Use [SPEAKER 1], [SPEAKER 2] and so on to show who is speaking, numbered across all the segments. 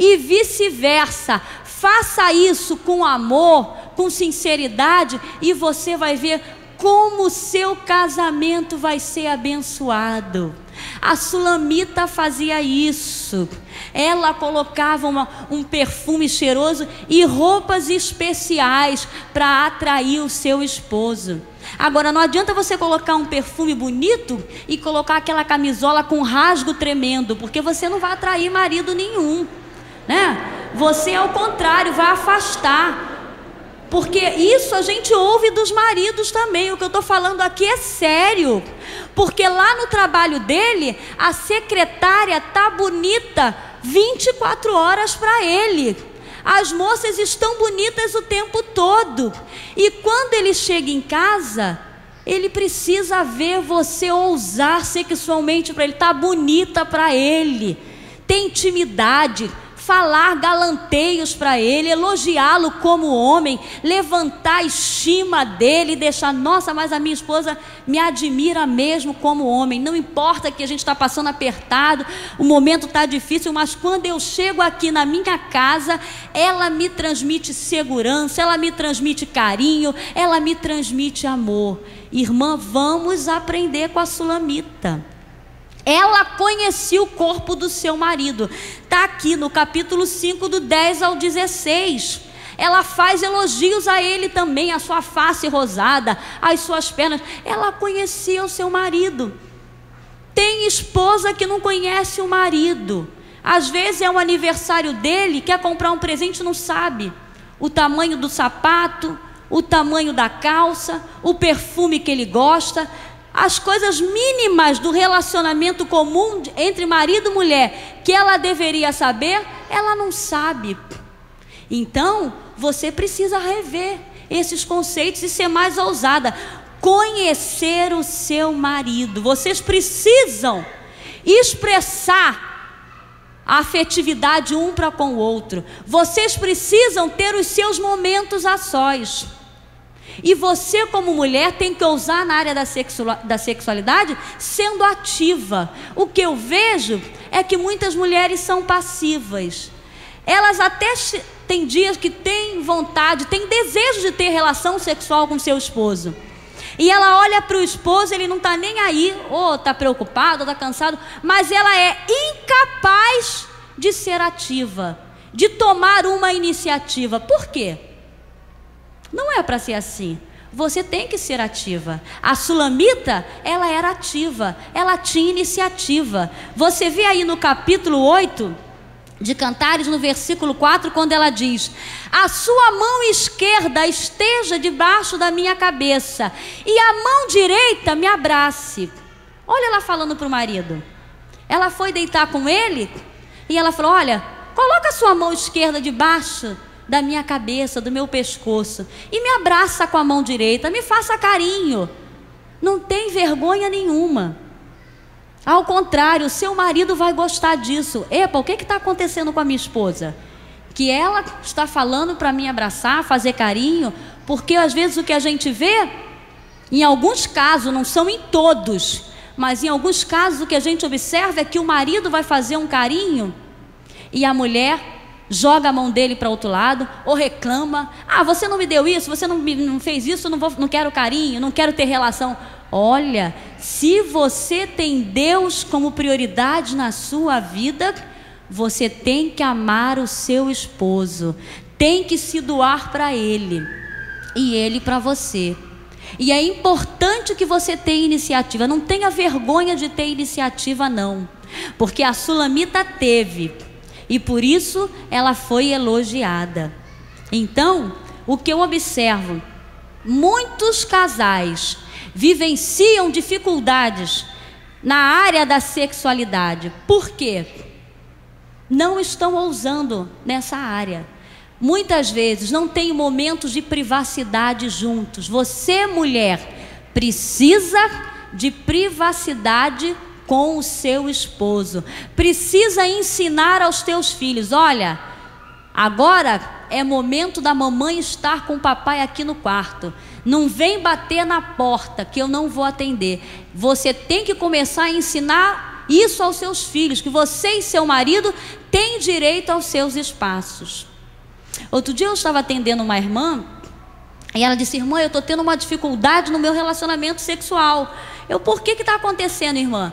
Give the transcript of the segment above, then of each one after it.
[SPEAKER 1] e vice-versa. Faça isso com amor, com sinceridade, e você vai ver como o seu casamento vai ser abençoado. A Sulamita fazia isso. Ela colocava um perfume cheiroso e roupas especiais para atrair o seu esposo. Agora, não adianta você colocar um perfume bonito e colocar aquela camisola com rasgo tremendo, porque você não vai atrair marido nenhum, né? Você, ao contrário, vai afastar. Porque isso a gente ouve dos maridos também. O que eu estou falando aqui é sério. Porque lá no trabalho dele, a secretária está bonita 24 horas para ele. As moças estão bonitas o tempo todo. E quando ele chega em casa, ele precisa ver você ousar sexualmente para ele. Está bonita para ele. Tem intimidade. Falar galanteios para ele, elogiá-lo como homem, levantar a estima dele e deixar, nossa, mas a minha esposa me admira mesmo como homem. Não importa que a gente está passando apertado, o momento está difícil, mas quando eu chego aqui na minha casa, ela me transmite segurança, ela me transmite carinho, ela me transmite amor. Irmã, vamos aprender com a Sulamita. Ela conhecia o corpo do seu marido. Está aqui no capítulo 5, do 10 ao 16. Ela faz elogios a ele também, a sua face rosada, as suas pernas. Ela conhecia o seu marido. Tem esposa que não conhece o marido. Às vezes é o aniversário dele, quer comprar um presente, não sabe o tamanho do sapato, o tamanho da calça, o perfume que ele gosta. As coisas mínimas do relacionamento comum entre marido e mulher, que ela deveria saber, ela não sabe. Então, você precisa rever esses conceitos e ser mais ousada. Conhecer o seu marido. Vocês precisam expressar a afetividade um para com o outro. Vocês precisam ter os seus momentos a sós. E você, como mulher, tem que ousar na área da sexualidade sendo ativa. O que eu vejo é que muitas mulheres são passivas. Elas até têm dias que têm vontade, têm desejo de ter relação sexual com seu esposo. E ela olha para o esposo, ele não está nem aí, ou está preocupado, ou está cansado, mas ela é incapaz de ser ativa, de tomar uma iniciativa. Por quê? Não é para ser assim. Você tem que ser ativa. A Sulamita, ela era ativa, ela tinha iniciativa. Você vê aí no capítulo 8 de Cantares, no versículo 4, quando ela diz: a sua mão esquerda esteja debaixo da minha cabeça e a mão direita me abrace. Olha ela falando para o marido. Ela foi deitar com ele e ela falou: olha, coloca a sua mão esquerda debaixo da minha cabeça, do meu pescoço, e me abraça com a mão direita, me faça carinho. Não tem vergonha nenhuma. Ao contrário, o seu marido vai gostar disso. Epa, o que está acontecendo com a minha esposa? Que ela está falando para me abraçar, fazer carinho, porque às vezes o que a gente vê, em alguns casos, não são em todos, mas em alguns casos o que a gente observa é que o marido vai fazer um carinho e a mulher joga a mão dele para outro lado, ou reclama: ah, você não me deu isso, você não fez isso, não quero carinho, não quero ter relação. Olha, se você tem Deus como prioridade na sua vida, você tem que amar o seu esposo, tem que se doar para ele, e ele para você. E é importante que você tenha iniciativa. Não tenha vergonha de ter iniciativa, não, porque a Sulamita teve, e por isso ela foi elogiada. Então, o que eu observo, muitos casais vivenciam dificuldades na área da sexualidade. Por quê? Não estão ousando nessa área. Muitas vezes não tem momentos de privacidade juntos. Você, mulher, precisa de privacidade com o seu esposo. Precisa ensinar aos teus filhos: olha, agora é momento da mamãe estar com o papai aqui no quarto. Não vem bater na porta que eu não vou atender. Você tem que começar a ensinar isso aos seus filhos, que você e seu marido têm direito aos seus espaços. Outro dia eu estava atendendo uma irmã, e ela disse: irmã, eu estou tendo uma dificuldade no meu relacionamento sexual. Por que está acontecendo, irmã?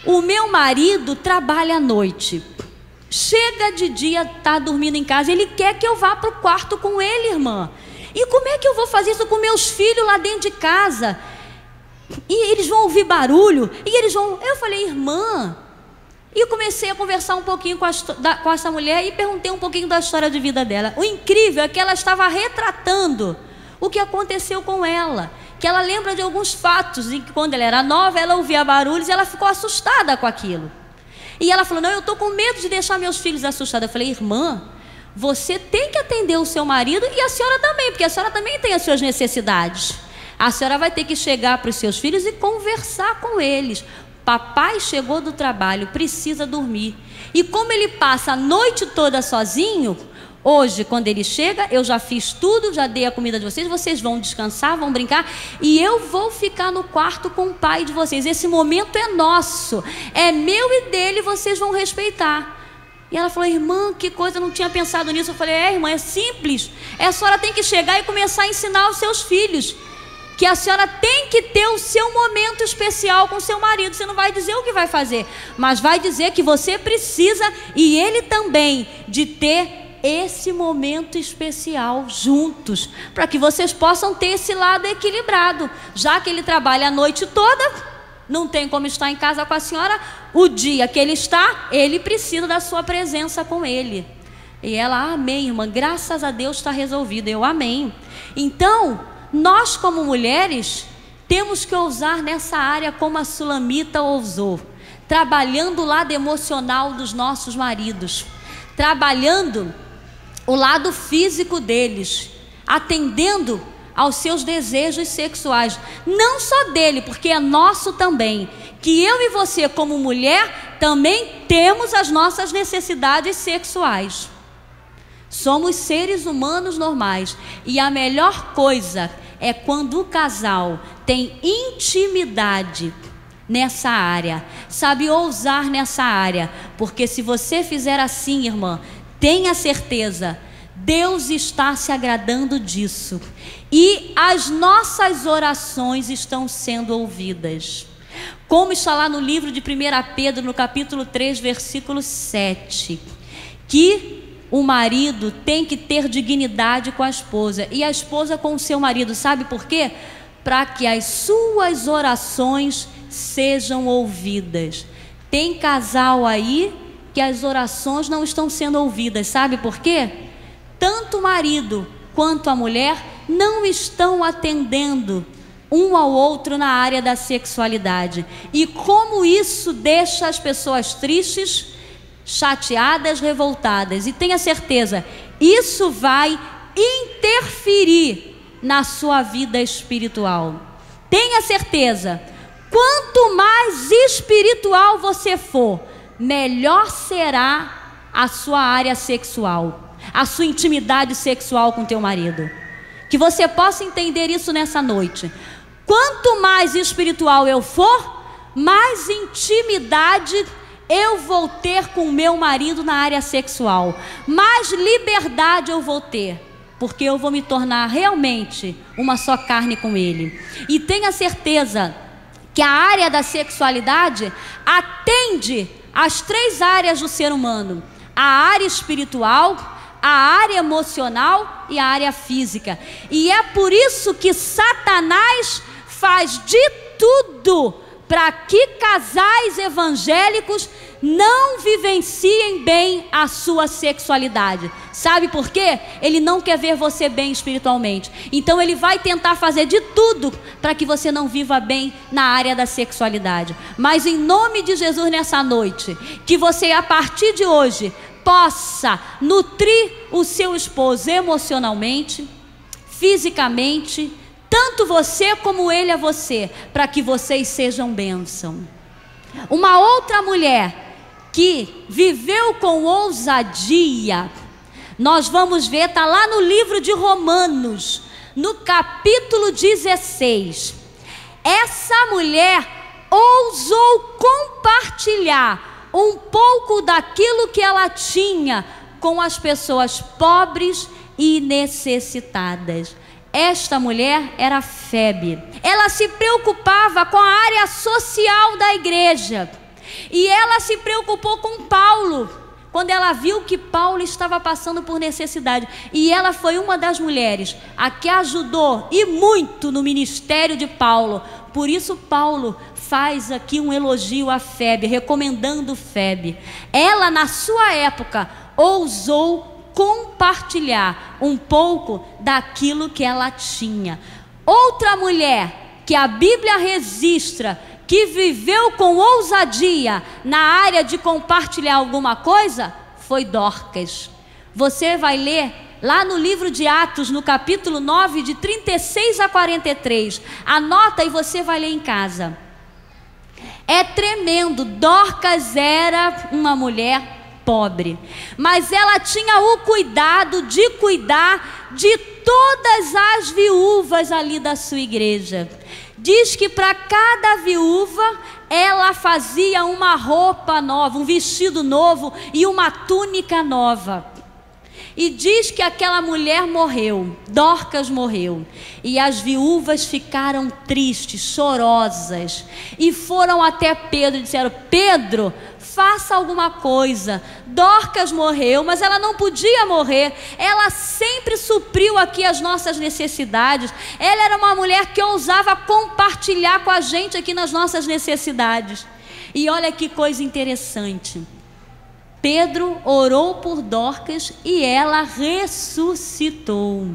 [SPEAKER 1] O meu marido trabalha à noite, chega de dia, está dormindo em casa, ele quer que eu vá para o quarto com ele, irmã. E como é que eu vou fazer isso com meus filhos lá dentro de casa? E eles vão ouvir barulho, e eles vão... Eu falei: irmã... E comecei a conversar um pouquinho com essa mulher e perguntei um pouquinho da história de vida dela. O incrível é que ela estava retratando o que aconteceu com ela, que ela lembra de alguns fatos em que quando ela era nova, ela ouvia barulhos e ela ficou assustada com aquilo. E ela falou: não, eu estou com medo de deixar meus filhos assustados. Eu falei: irmã, você tem que atender o seu marido e a senhora também, porque a senhora também tem as suas necessidades. A senhora vai ter que chegar para os seus filhos e conversar com eles. Papai chegou do trabalho, precisa dormir. E como ele passa a noite toda sozinho, hoje, quando ele chega, eu já fiz tudo, já dei a comida de vocês, vocês vão descansar, vão brincar, e eu vou ficar no quarto com o pai de vocês. Esse momento é nosso, é meu e dele, vocês vão respeitar. E ela falou: irmã, que coisa, eu não tinha pensado nisso. Eu falei: irmã, é simples. A senhora tem que chegar e começar a ensinar os seus filhos que a senhora tem que ter o seu momento especial com o seu marido. Você não vai dizer o que vai fazer, mas vai dizer que você precisa, e ele também, de ter esse momento especial juntos, para que vocês possam ter esse lado equilibrado. Já que ele trabalha a noite toda, não tem como estar em casa com a senhora, o dia que ele está, ele precisa da sua presença com ele. E ela: amém, irmã, graças a Deus está resolvido. Eu: amém. Então, nós como mulheres temos que ousar nessa área como a Sulamita ousou, trabalhando o lado emocional dos nossos maridos, trabalhando o lado físico deles, atendendo aos seus desejos sexuais, não só dele, porque é nosso também, que eu e você como mulher também temos as nossas necessidades sexuais. Somos seres humanos normais, e a melhor coisa é quando o casal tem intimidade nessa área, sabe ousar nessa área, porque se você fizer assim, irmã, tenha certeza, Deus está se agradando disso, e as nossas orações estão sendo ouvidas, como está lá no livro de 1 Pedro, no capítulo 3, versículo 7, que o marido tem que ter dignidade com a esposa, e a esposa com o seu marido. Sabe por quê? Para que as suas orações sejam ouvidas. Tem casal aí que as orações não estão sendo ouvidas. Sabe por quê? Tanto o marido quanto a mulher não estão atendendo um ao outro na área da sexualidade. E como isso deixa as pessoas tristes, chateadas, revoltadas. E tenha certeza, isso vai interferir na sua vida espiritual. Tenha certeza, quanto mais espiritual você for, melhor será a sua área sexual, a sua intimidade sexual com teu marido. Que você possa entender isso nessa noite. Quanto mais espiritual eu for, mais intimidade eu vou ter com o meu marido na área sexual, mais liberdade eu vou ter, porque eu vou me tornar realmente uma só carne com ele. E tenha certeza que a área da sexualidade atende às 3 áreas do ser humano: a área espiritual, a área emocional e a área física. E é por isso que Satanás faz de tudo para que casais evangélicos não vivenciem bem a sua sexualidade. Sabe por quê? Ele não quer ver você bem espiritualmente. Então ele vai tentar fazer de tudo para que você não viva bem na área da sexualidade. Mas em nome de Jesus, nessa noite, que você a partir de hoje possa nutrir o seu esposo emocionalmente, fisicamente, tanto você como ele a você, para que vocês sejam bênção. Uma outra mulher que viveu com ousadia, nós vamos ver, está lá no livro de Romanos, no capítulo 16. Essa mulher ousou compartilhar um pouco daquilo que ela tinha com as pessoas pobres e necessitadas. Esta mulher era Febe. Ela se preocupava com a área social da igreja. E ela se preocupou com Paulo, quando ela viu que Paulo estava passando por necessidade. E ela foi uma das mulheres a que ajudou e muito no ministério de Paulo. Por isso Paulo faz aqui um elogio a Febe, recomendando Febe. Ela, na sua época, ousou compartilhar um pouco daquilo que ela tinha. Outra mulher que a Bíblia registra que viveu com ousadia na área de compartilhar alguma coisa foi Dorcas. Você vai ler lá no livro de Atos, no capítulo 9, de 36 a 43. Anota e você vai ler em casa. É tremendo. Dorcas era uma mulher pobre, mas ela tinha o cuidado de cuidar de todas as viúvas ali da sua igreja. Diz que para cada viúva ela fazia uma roupa nova, um vestido novo e uma túnica nova. E diz que aquela mulher morreu, Dorcas morreu, e as viúvas ficaram tristes, chorosas, e foram até Pedro e disseram: Pedro, faça alguma coisa. Dorcas morreu, mas ela não podia morrer. Ela sempre supriu aqui as nossas necessidades. Ela era uma mulher que ousava compartilhar com a gente aqui nas nossas necessidades. E olha que coisa interessante. Pedro orou por Dorcas e ela ressuscitou.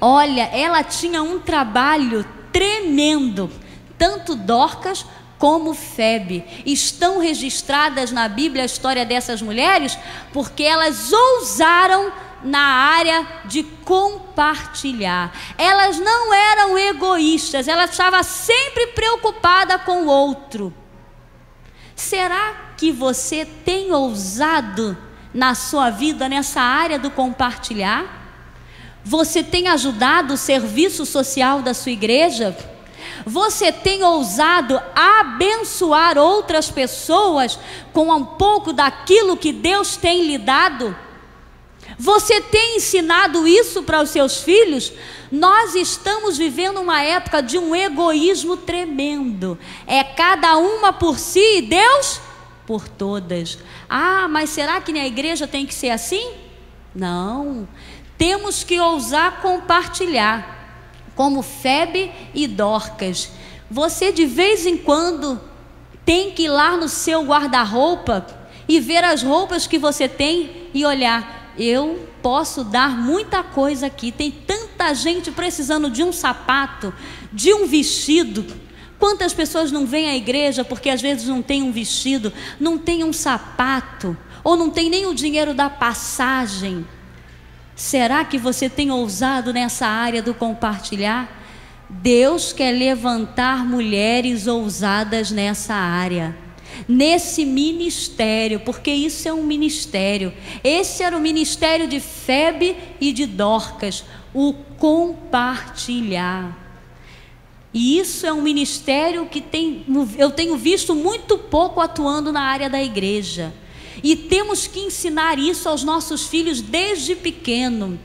[SPEAKER 1] Olha, ela tinha um trabalho tremendo. Tanto Dorcas como Febe estão registradas na Bíblia a história dessas mulheres, porque elas ousaram na área de compartilhar. Elas não eram egoístas, elas estavam sempre preocupadas com o outro. Será que você tem ousado na sua vida nessa área do compartilhar? Você tem ajudado o serviço social da sua igreja? Você tem ousado abençoar outras pessoas com um pouco daquilo que Deus tem lhe dado? Você tem ensinado isso para os seus filhos? Nós estamos vivendo uma época de um egoísmo tremendo. É cada uma por si e Deus por todas. Ah, mas será que na igreja tem que ser assim? Não. Temos que ousar compartilhar, como Febe e Dorcas. Você de vez em quando tem que ir lá no seu guarda-roupa e ver as roupas que você tem e olhar: eu posso dar muita coisa aqui. Tem tanta gente precisando de um sapato, de um vestido. Quantas pessoas não vêm à igreja porque às vezes não tem um vestido, não tem um sapato, ou não tem nem o dinheiro da passagem? Será que você tem ousado nessa área do compartilhar? Deus quer levantar mulheres ousadas nessa área, nesse ministério, porque isso é um ministério. Esse era o ministério de Febe e de Dorcas, o compartilhar. E isso é um ministério que eu tenho visto muito pouco atuando na área da igreja. E temos que ensinar isso aos nossos filhos desde pequeno.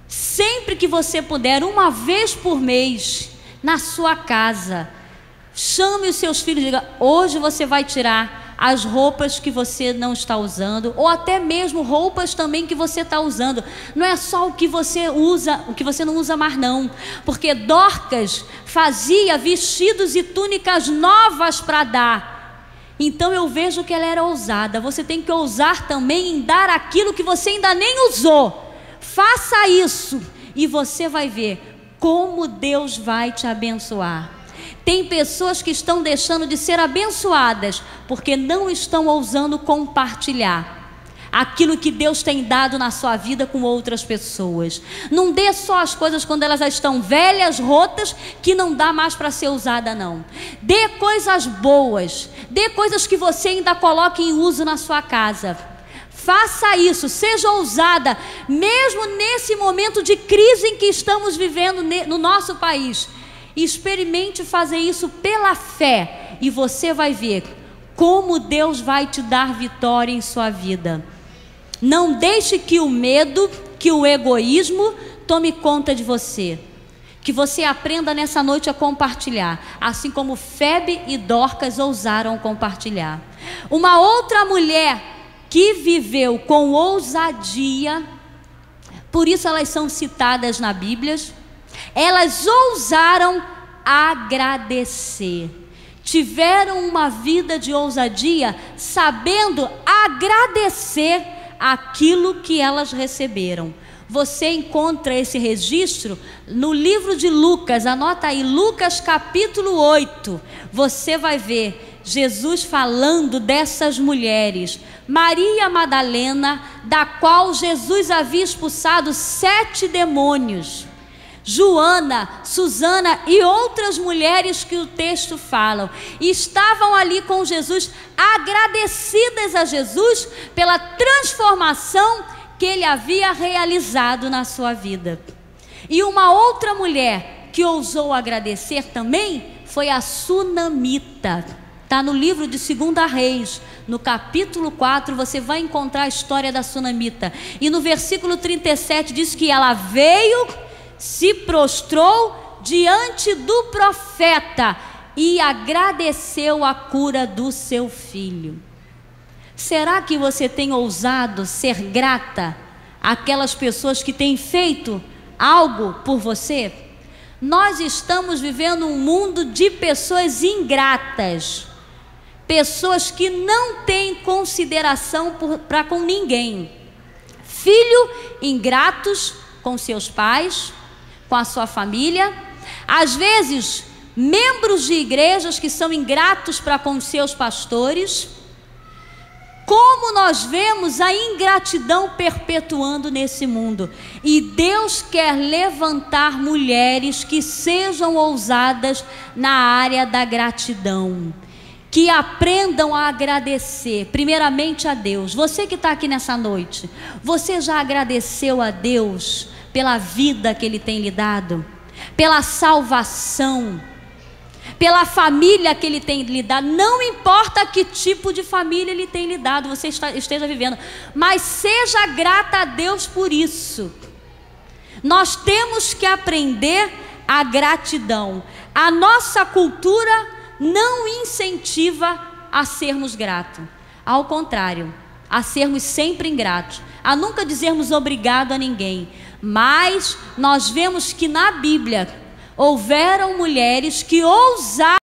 [SPEAKER 1] Sempre que você puder, uma vez por mês, na sua casa, chame os seus filhos e diga: hoje você vai tirar as roupas que você não está usando, ou até mesmo roupas também que você está usando. Não é só o que você usa, o que você não usa mais não, porque Dorcas fazia vestidos e túnicas novas para dar. Então eu vejo que ela era ousada. Você tem que ousar também em dar aquilo que você ainda nem usou. Faça isso e você vai ver como Deus vai te abençoar. Tem pessoas que estão deixando de ser abençoadas porque não estão ousando compartilhar aquilo que Deus tem dado na sua vida com outras pessoas. Não dê só as coisas quando elas já estão velhas, rotas, que não dá mais para ser usada não. Dê coisas boas, dê coisas que você ainda coloque em uso na sua casa. Faça isso, seja ousada, mesmo nesse momento de crise em que estamos vivendo no nosso país. Experimente fazer isso pela fé e você vai ver como Deus vai te dar vitória em sua vida. Não deixe que o medo, que o egoísmo tome conta de você. Que você aprenda nessa noite a compartilhar, assim como Febe e Dorcas ousaram compartilhar. Uma outra mulher que viveu com ousadia, por isso elas são citadas na Bíblia, elas ousaram agradecer. Tiveram uma vida de ousadia, sabendo agradecer aquilo que elas receberam. Você encontra esse registro no livro de Lucas, anota aí, Lucas capítulo 8. Você vai ver Jesus falando dessas mulheres. Maria Madalena, da qual Jesus havia expulsado 7 demônios. Joana, Susana e outras mulheres que o texto falam, e estavam ali com Jesus, agradecidas a Jesus pela transformação que ele havia realizado na sua vida. E uma outra mulher que ousou agradecer também foi a Sunamita. Está no livro de 2 Reis, no capítulo 4, você vai encontrar a história da Sunamita. E no versículo 37 diz que ela veio, se prostrou diante do profeta e agradeceu a cura do seu filho. Será que você tem ousado ser grata àquelas pessoas que têm feito algo por você? Nós estamos vivendo um mundo de pessoas ingratas, pessoas que não têm consideração para com ninguém, filhos ingratos com seus pais, com a sua família, às vezes membros de igrejas que são ingratos para com seus pastores. Como nós vemos a ingratidão perpetuando nesse mundo. E Deus quer levantar mulheres que sejam ousadas na área da gratidão, que aprendam a agradecer primeiramente a Deus. Você que está aqui nessa noite, você já agradeceu a Deus pela vida que Ele tem lhe dado, pela salvação, pela família que Ele tem lhe dado? Não importa que tipo de família Ele tem lhe dado, você esteja vivendo, mas seja grata a Deus por isso. Nós temos que aprender a gratidão. A nossa cultura não incentiva a sermos gratos, ao contrário, a sermos sempre ingratos, a nunca dizermos obrigado a ninguém. Mas nós vemos que na Bíblia houveram mulheres que ousaram